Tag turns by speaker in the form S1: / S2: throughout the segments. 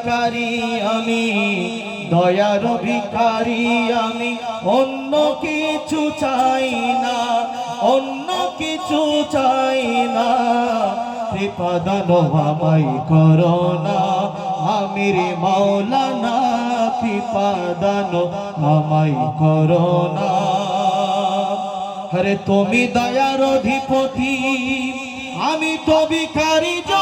S1: ভিখারি আমি, দয়ার ভিখারি আমি, অন্য কিছু চাই না, অন্য কিছু চাই না। কৃপা দান আমায় করো না আমির মাওলানা, কৃপা দান আমায় করো না। আরে তুমি দয়ার অধিপতি, আমি তো ভিখারি জন,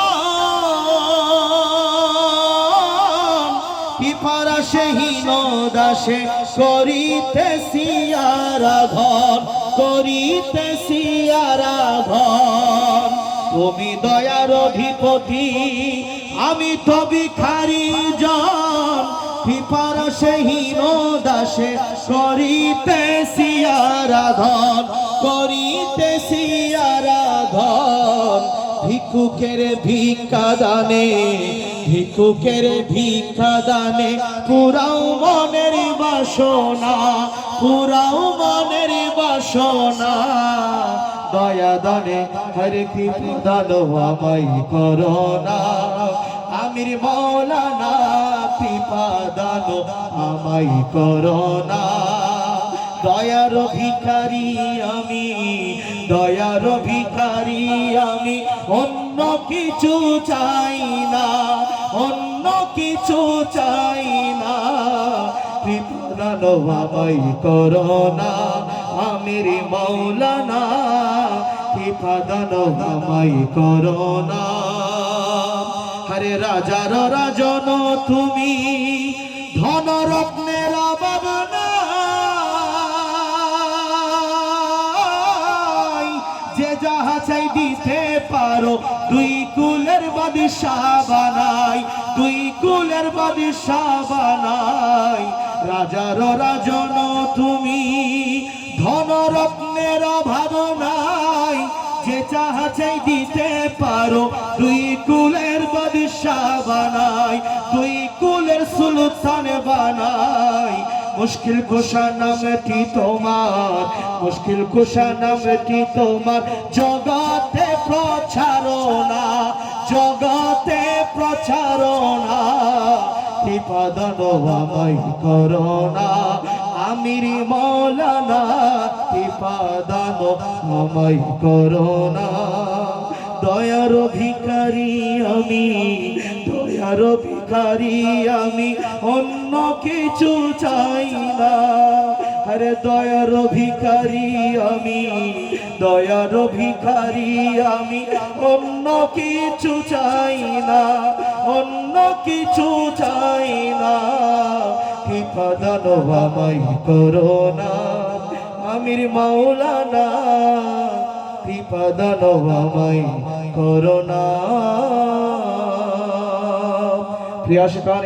S1: কৃপার সেহীন দাসে করিতেছি আরাধন, করিতেছি আরাধন। তুমি দয়ার অধিপতি, আমি তো ভিখারি জন, কৃপার সেহীন দাসে করিতেছি আরাধন, করিতেছি আরাধন। ভিক্ষুকের ভিক্ষা দানে, ভিক্ষুকের ভিক্ষা দানে পুরাও মনের বাসনা, পুরাও মনের বাসনা। দয়া দানে হরে কৃপা দান আমায় করো না আমির মাওলানা, কৃপা দান আমায় করো না। দয়ার ভিখারি আমি, দয়ার ভিখারি আমি, অন্য কিছু চাই না, অন্য কিছু চাই না। কৃপা দান আমায় করো না আমির মাওলানা, কৃপা দান আমায় করো না। আরে রাজার রাজন তুমি, ধন রত্নের অভাব নাই, যে যাহা চাই দিতে পারো, দুই কুলের বাদশাহ বানাই, দুই কুলের বাদশাহ বানাই। রাজার রাজন তুমি, ধন রত্নের অভাব নাই, যে যাহা চাই দিতে পারো, দুই কুলের বাদশাহ বানাই, দুই কুলের সুলতান বানাই। মুশকিল কুশা নামটি তোমার, মুশকিল কুশা নামটি তোমার, জগতে প্রচারণা, জগতে প্রচারণা। কৃপা দান আমায় করো না আমির মাওলানা, কৃপা দান আমায় করো না। দয়ার ভিখারি আমি, দয়ার ভিখারি আমি, অন্য কিছু চাই না। আরে দয়ার ভিখারি আমি, দয়ার ভিখারি আমি, অন্য কিছু চাই না, অন্য কিছু চাই না। কৃপা দান আমায় করো না আমির মাওলানা, কৃপা দান আমায় করো না। প্রিয় আশিকান